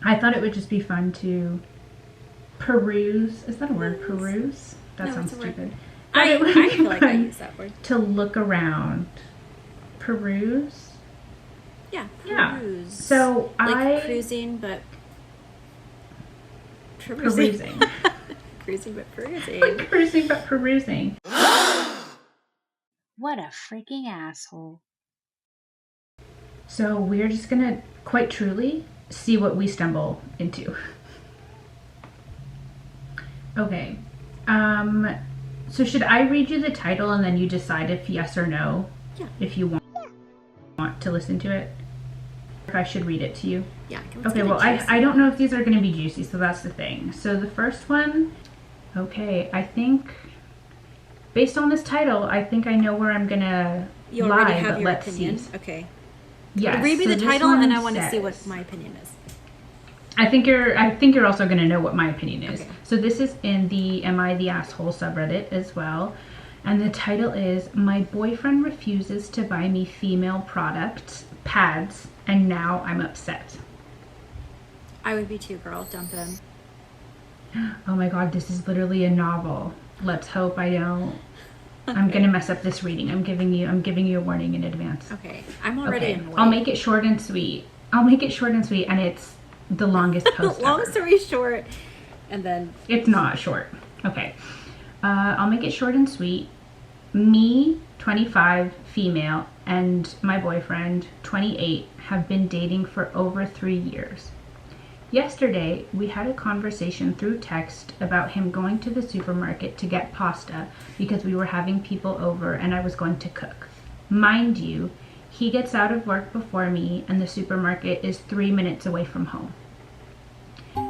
I thought it would just be fun to peruse. Is that a word? Peruse? That No, sounds it's a word. stupid. I feel like I use that word. To look around. Peruse? Yeah, Yeah. peruse. So like cruising, but perusing. Cruising, but perusing. Like cruising, but perusing. What a freaking asshole. So we're just gonna, quite truly, see what we stumble into. Okay. So should I read you the title and then you decide if yes or no? Yeah. If you want to listen to it? If I should read it to you? Yeah. Okay, well, I don't know if these are going to be juicy, so that's the thing. So the first one, okay, I think, based on this title, I think I know where I'm going to lie, but let's opinion. see. Okay. Yes. Read me so the title and I want to see what my opinion is. I think you're also going to know what my opinion is. Okay. So this is in the Am I the Asshole subreddit as well. And the title is, My Boyfriend Refuses to Buy Me Female Products, Pads, and Now I'm Upset. I would be too, girl. Dump him. Oh my god, this is literally a novel. Let's hope I don't. Okay. I'm going to mess up this reading. I'm giving you a warning in advance. Okay. I'm already annoyed. I'll make it short and sweet. And it's the longest post Long ever. story short, and then it's not short. Okay. I'll make it short and sweet. Me, 25, female, and my boyfriend, 28, have been dating for over 3 years. Yesterday, we had a conversation through text about him going to the supermarket to get pasta because we were having people over and I was going to cook. Mind you, he gets out of work before me and the supermarket is 3 minutes away from home.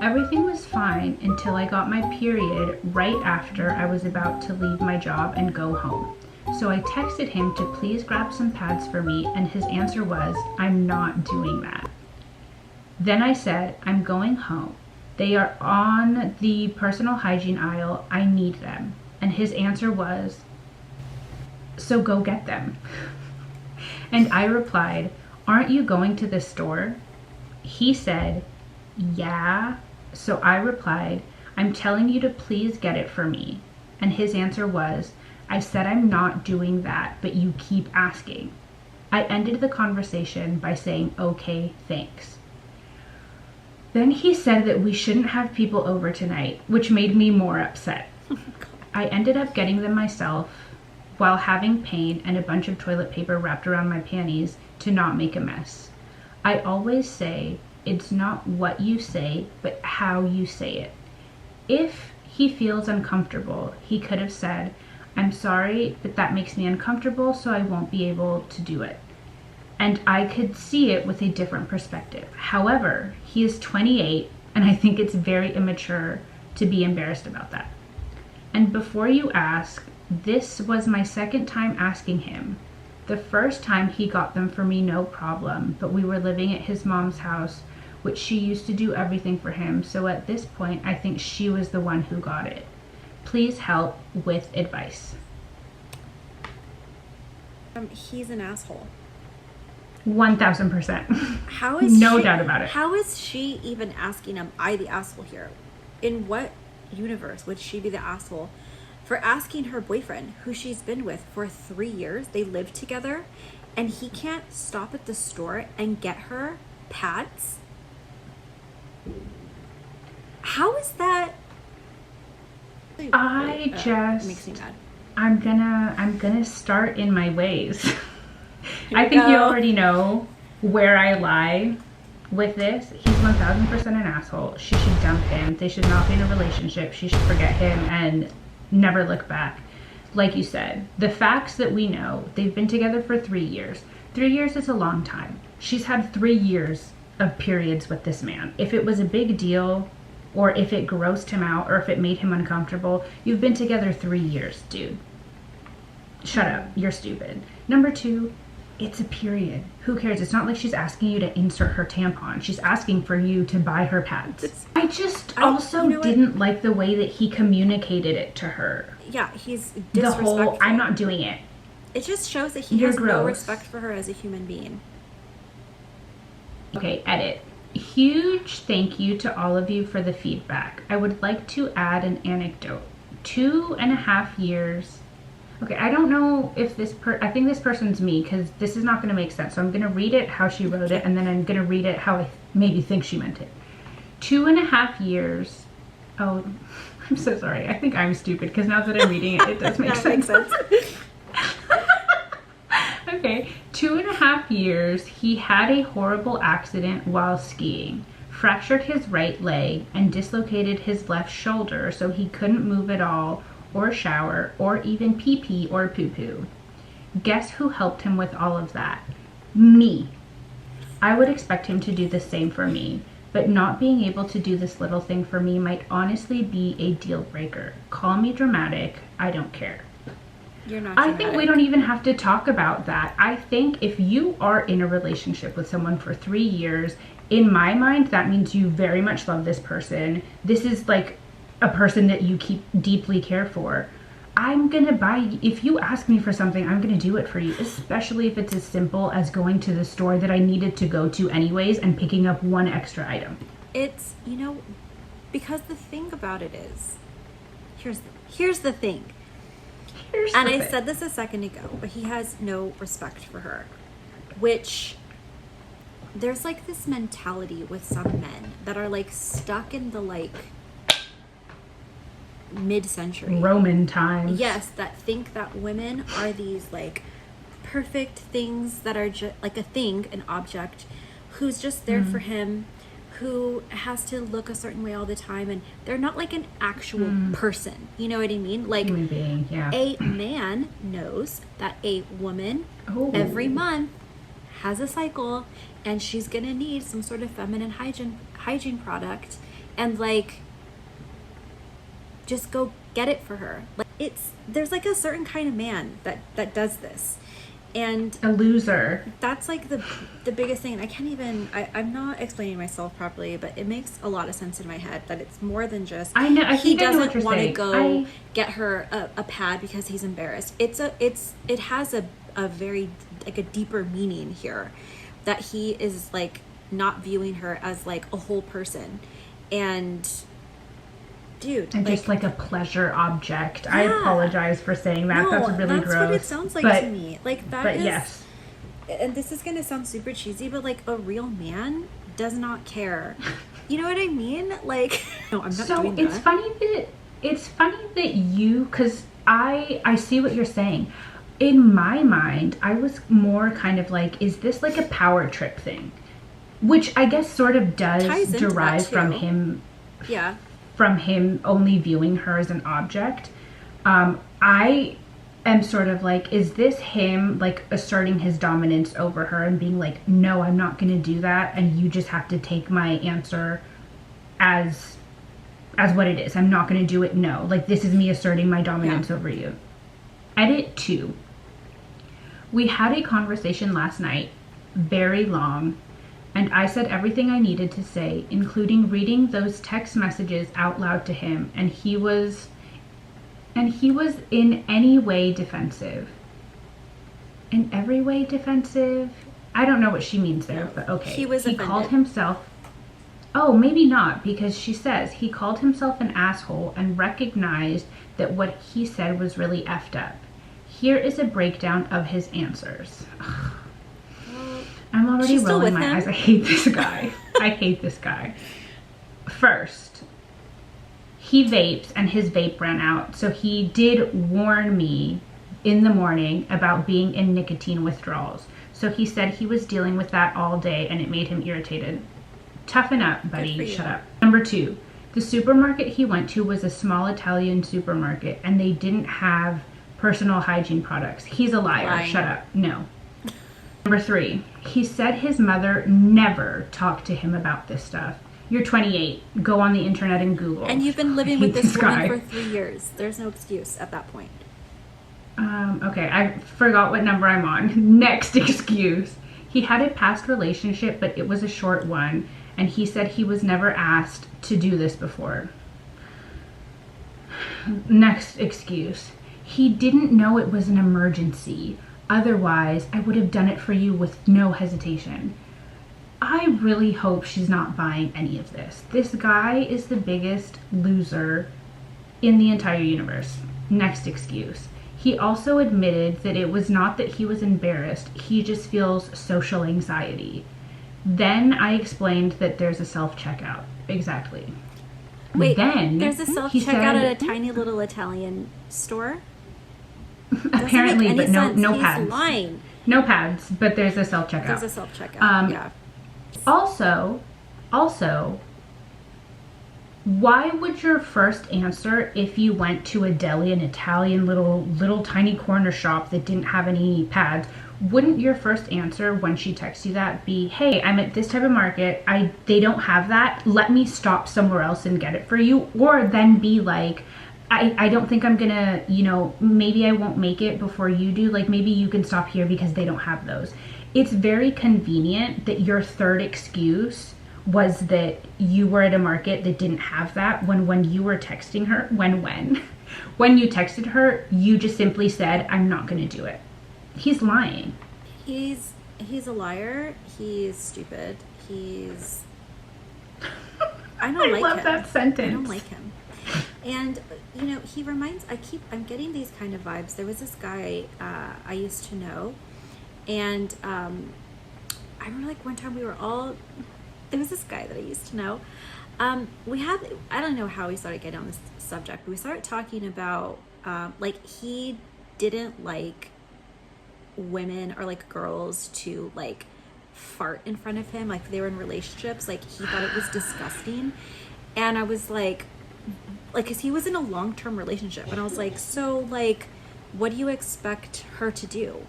Everything was fine until I got my period right after I was about to leave my job and go home. So I texted him to please grab some pads for me and his answer was, I'm not doing that. Then I said, I'm going home. They are on the personal hygiene aisle. I need them. And his answer was, so go get them. And I replied, aren't you going to the store? He said, yeah. So I replied, I'm telling you to please get it for me. And his answer was, I said I'm not doing that, but you keep asking. I ended the conversation by saying, okay, thanks. Then he said that we shouldn't have people over tonight, which made me more upset. I ended up getting them myself while having pain and a bunch of toilet paper wrapped around my panties to not make a mess. I always say, it's not what you say, but how you say it. If he feels uncomfortable, he could have said, I'm sorry, but that makes me uncomfortable, so I won't be able to do it. And I could see it with a different perspective. However, he is 28, and I think it's very immature to be embarrassed about that. And before you ask, this was my second time asking him. The first time he got them for me, no problem, but we were living at his mom's house, which she used to do everything for him, so at this point, I think she was the one who got it. Please help with advice. He's an asshole. 1000%. How is no doubt about it. How is she even asking him, I the asshole here? In what universe would she be the asshole for asking her boyfriend, who she's been with for 3 years, they live together, and he can't stop at the store and get her pads? How is that? Makes me mad. I'm gonna start in my ways. I think you already know where I lie with this. He's 1000% an asshole. She should dump him. They should not be in a relationship. She should forget him and never look back. Like you said, the facts that we know, they've been together for 3 years. 3 years is a long time. She's had 3 years of periods with this man. If it was a big deal, or if it grossed him out, or if it made him uncomfortable, you've been together 3 years, dude. Shut up. You're stupid. Number 2, it's a period. Who cares? It's not like she's asking you to insert her tampon. She's asking for you to buy her pads. I didn't like the way that he communicated it to her. Yeah, he's disrespectful. The whole, I'm not doing it. It just shows that he has no respect for her as a human being. Okay, edit. Huge thank you to all of you for the feedback. I would like to add an anecdote. 2.5 years. Okay, I don't know if I think this person's me because this is not going to make sense. So I'm going to read it how she wrote it, and then I'm going to read it how I maybe think she meant it. 2.5 years. Oh, I'm so sorry. I think I'm stupid because now that I'm reading it, it does make sense. Makes sense. Okay, 2.5 years, he had a horrible accident while skiing, fractured his right leg, and dislocated his left shoulder so he couldn't move at all, or shower, or even pee-pee or poo-poo. Guess who helped him with all of that? Me. I would expect him to do the same for me, but not being able to do this little thing for me might honestly be a deal breaker. Call me dramatic, I don't care. You're not I dramatic. think we don't even have to talk about that. I think if you are in a relationship with someone for 3 years, in my mind, that means you very much love this person. This is like a person that you deeply care for. I'm gonna buy, if you ask me for something, I'm gonna do it for you, especially if it's as simple as going to the store that I needed to go to anyways and picking up one extra item. It's, because the thing about it is, here's the thing. And I said this a second ago, but he has no respect for her, which there's like this mentality with some men that are like stuck in the like mid-century Roman times. Yes, that think that women are these like perfect things that are just like a thing, an object, who's just there for him, who has to look a certain way all the time, and they're not like an actual person. You know what I mean? Like Human being, yeah. A man knows that a woman every month has a cycle, and she's gonna need some sort of feminine hygiene product, and like just go get it for her. Like there's like a certain kind of man that does this. And a loser. That's like the biggest thing. And I can't even, I'm not explaining myself properly, but it makes a lot of sense in my head that it's more than just, I know, he doesn't want to go get her a pad because he's embarrassed. It has a very, like a deeper meaning here, that he is like not viewing her as like a whole person. And dude, and just like a pleasure object. Yeah. I apologize for saying that. That's really gross. That's what it sounds like to me. Like that but is, yes. And this is gonna sound super cheesy, but like a real man does not care. You know what I mean? Like, no, I'm not doing that. It's funny that you, because I see what you're saying. In my mind, I was more kind of like, is this like a power trip thing? Which I guess sort of does derive from him. Yeah. From him only viewing her as an object. I am sort of like, is this him like asserting his dominance over her and being like, no, I'm not going to do that, and you just have to take my answer as what it is. I'm not going to do it. No, like this is me asserting my dominance over you. Edit 2. We had a conversation last night, very long, and I said everything I needed to say, including reading those text messages out loud to him, and he was in any way defensive. In every way defensive? I don't know what she means there, but okay. He was offended. Called himself, oh, maybe not, because she says he called himself an asshole and recognized that what he said was really effed up. Here is a breakdown of his answers. Ugh. I'm already rolling my eyes. I hate this guy. I hate this guy. First, he vapes and his vape ran out. So he did warn me in the morning about being in nicotine withdrawals. So he said he was dealing with that all day and it made him irritated. Toughen up, buddy. Shut up. Number 2, the supermarket he went to was a small Italian supermarket and they didn't have personal hygiene products. He's a liar. Lying. Shut up. No. Number 3, he said his mother never talked to him about this stuff. You're 28. Go on the internet and Google. And you've been living with this woman for 3 years. There's no excuse at that point. Okay, I forgot what number I'm on. Next excuse. He had a past relationship, but it was a short one, and he said he was never asked to do this before. Next excuse. He didn't know it was an emergency. Otherwise, I would have done it for you with no hesitation. I really hope she's not buying any of this. This guy is the biggest loser in the entire universe. Next excuse. He also admitted that it was not that he was embarrassed, he just feels social anxiety. Then I explained that there's a self-checkout. Exactly. Wait, then there's a self-checkout at a tiny little Italian store? Apparently, but no He's pads. lying. No pads, but there's a self-checkout. There's a self-checkout, yeah. Also, why would your first answer if you went to a deli, an Italian little tiny corner shop that didn't have any pads, wouldn't your first answer when she texts you that be, hey, I'm at this type of market, they don't have that, let me stop somewhere else and get it for you? Or then be like, I don't think I'm gonna, maybe I won't make it before you do, like maybe you can stop here because they don't have those. It's very convenient that your third excuse was that you were at a market that didn't have that when you were texting her, when you texted her, you just simply said, I'm not gonna do it. He's lying. He's a liar. He's stupid. I don't like him. I love that sentence. I don't like him. And he reminds. I'm getting these kind of vibes. There was this guy I used to know, and I remember like one time we were all. There was this guy that I used to know. I don't know how we started getting on this subject, but we started talking about like he didn't like women or like girls to like fart in front of him, like they were in relationships, like he thought it was disgusting. And I was like because he was in a long-term relationship, and I was like, so like what do you expect her to do?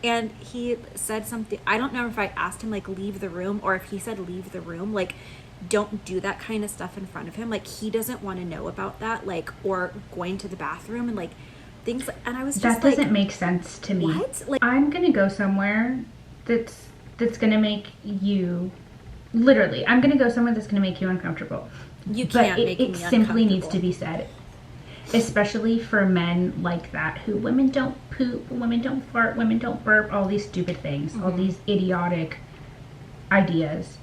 And he said something, I don't know if I asked him like leave the room, or if he said leave the room, like don't do that kind of stuff in front of him, like he doesn't want to know about that, like, or going to the bathroom and like things. And I was just that doesn't make sense to me. What? Like, I'm gonna go somewhere that's gonna make you literally. I'm gonna go somewhere that's gonna make you uncomfortable. You can't make me uncomfortable. It simply needs to be said, especially for men like that who women don't poop, women don't fart, women don't burp, all these stupid things, all these idiotic ideas.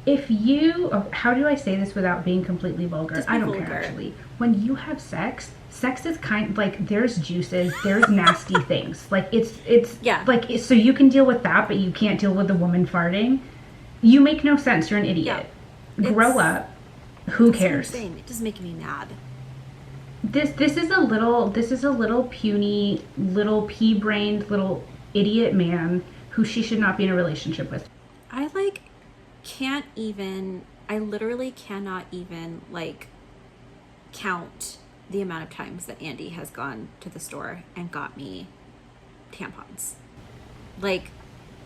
If you, how do I say this without being completely vulgar? I don't care actually. When you have sex is kind of like there's juices, there's nasty things. Like it's like so you can deal with that, but you can't deal with the woman farting. You make no sense. You're an idiot. Yeah. Grow up. Who cares? It just makes me mad. This is a little puny, little pea-brained, little idiot man who she should not be in a relationship with. I literally cannot even like count the amount of times that Andy has gone to the store and got me tampons. Like,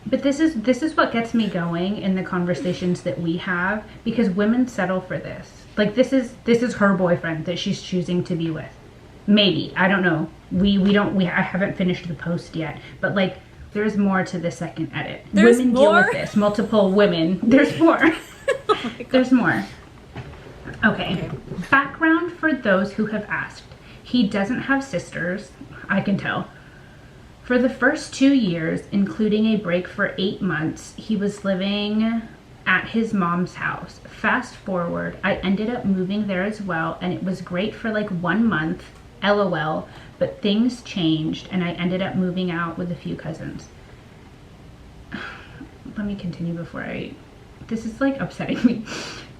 but this is what gets me going in the conversations that we have, because women settle for this. Like this is her boyfriend that she's choosing to be with. Maybe, I don't know. I haven't finished the post yet, but like there's more to the second edit. There's women more? deal with this. Multiple women. There's more. Oh my God. There's more. Okay. Background for those who have asked. He doesn't have sisters, I can tell. For the first 2 years, including a break for 8 months, he was living at his mom's house. Fast forward, I ended up moving there as well, and it was great for like 1 month, LOL, but things changed and I ended up moving out with a few cousins. Let me continue this is like upsetting me.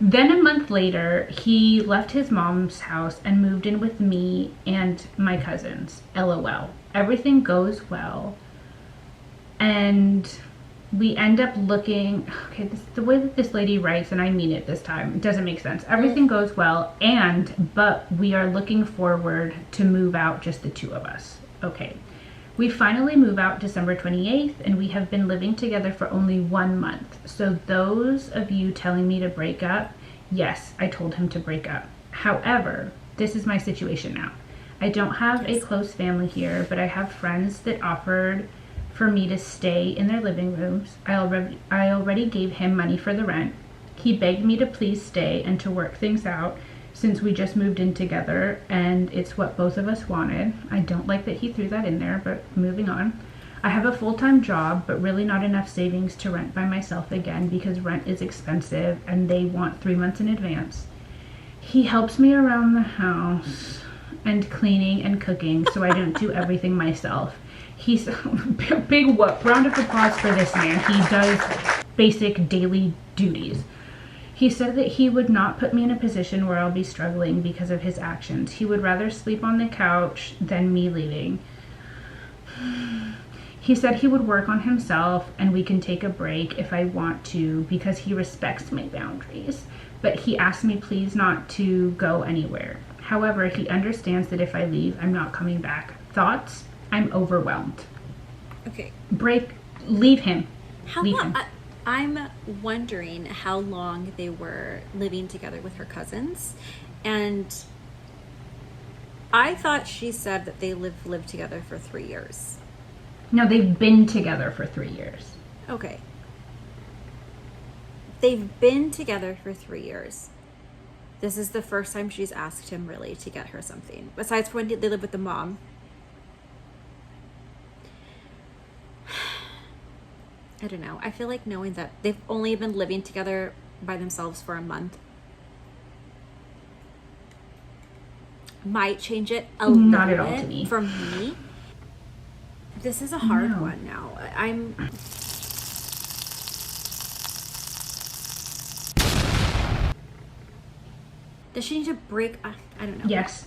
Then a month later, he left his mom's house and moved in with me and my cousins. LOL. Everything goes well. And we end up looking, the way that this lady writes, and I mean it this time, it doesn't make sense. Everything goes well, but we are looking forward to move out, just the two of us. Okay. We finally move out December 28th, and we have been living together for only 1 month. So those of you telling me to break up, yes, I told him to break up. However, this is my situation now. I don't have a close family here, but I have friends that offered for me to stay in their living rooms. I already gave him money for the rent. He begged me to please stay and to work things out, since we just moved in together and it's what both of us wanted. I don't like that he threw that in there, but moving on. I have a full-time job, but really not enough savings to rent by myself again because rent is expensive and they want 3 months in advance. He helps me around the house and cleaning and cooking so I don't do everything myself. He's big round of applause for this man. He does basic daily duties. He said that he would not put me in a position where I'll be struggling because of his actions. He would rather sleep on the couch than me leaving. He said he would work on himself and we can take a break if I want to because he respects my boundaries. But he asked me please not to go anywhere. However, he understands that if I leave, I'm not coming back. Thoughts? I'm overwhelmed. Okay. Leave him. Leave long? him. I'm wondering how long they were living together with her cousins. And I thought she said that they lived together for 3 years. No, they've been together for 3 years. Okay. They've been together for 3 years. This is the first time she's asked him really to get her something. Besides when they live with the mom. I don't know. I feel like knowing that they've only been living together by themselves for a month might change it a little Not at all bit to me. for me. This is a hard one now. Does she need to break? I don't know. Yes.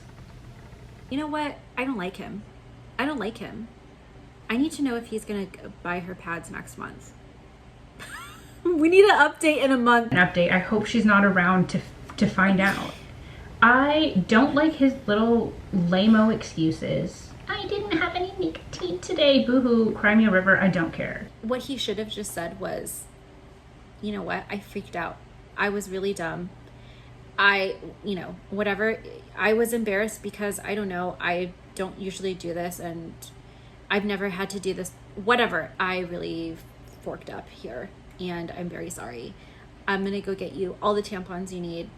You know what? I don't like him. I don't like him. I need to know if he's going to buy her pads next month. We need an update in a month. An update. I hope she's not around to find out. I don't like his little lame-o excuses. I didn't have any nicotine today. Boo-hoo. Cry me a river. I don't care. What he should have just said was, you know what? I freaked out. I was really dumb. Whatever. I was embarrassed because, I don't know, I don't usually do this and I've never had to do this. Whatever. I really forked up here and I'm very sorry. I'm going to go get you all the tampons you need.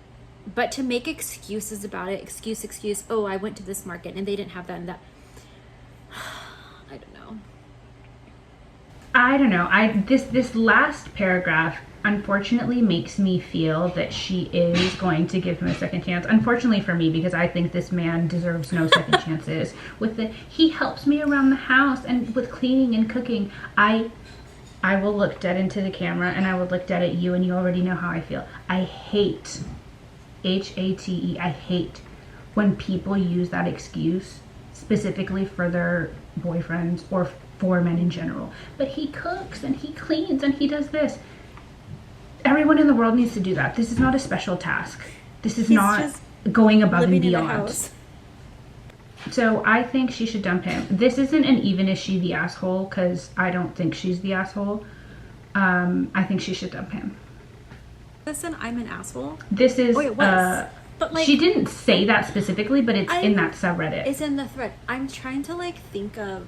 But to make excuses about it, excuse, oh, I went to this market and they didn't have that and that. I don't know. This last paragraph unfortunately makes me feel that she is going to give him a second chance. Unfortunately for me, because I think this man deserves no second chances. He helps me around the house and with cleaning and cooking. I will look dead into the camera and I will look dead at you and you already know how I feel. I hate, H-A-T-E, I hate when people use that excuse specifically for their boyfriends or for men in general. But he cooks and he cleans and he does this. Everyone in the world needs to do that. This is not a special task. This is not going above and beyond. So I think she should dump him. This isn't an even is she the asshole, because I don't think she's the asshole. I think she should dump him. Listen, I'm an asshole. This is, it was. But like, she didn't say that specifically, but it's in that subreddit. It's in the thread. I'm trying to like think of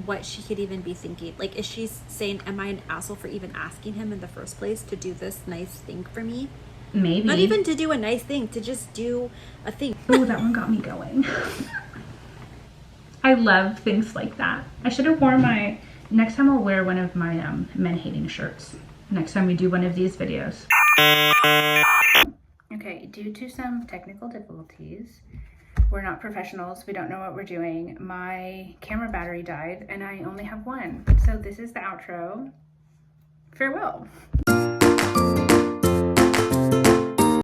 what she could even be thinking. Like, is she saying, am I an asshole for even asking him in the first place to do this nice thing for me? Maybe. Not even to do a nice thing, to just do a thing. Oh, that one got me going. I love things like that. I should have worn next time I'll wear one of my men hating shirts. Next time we do one of these videos. Okay, due to some technical difficulties, we're not professionals, we don't know what we're doing. My camera battery died and I only have one. So this is the outro. Farewell.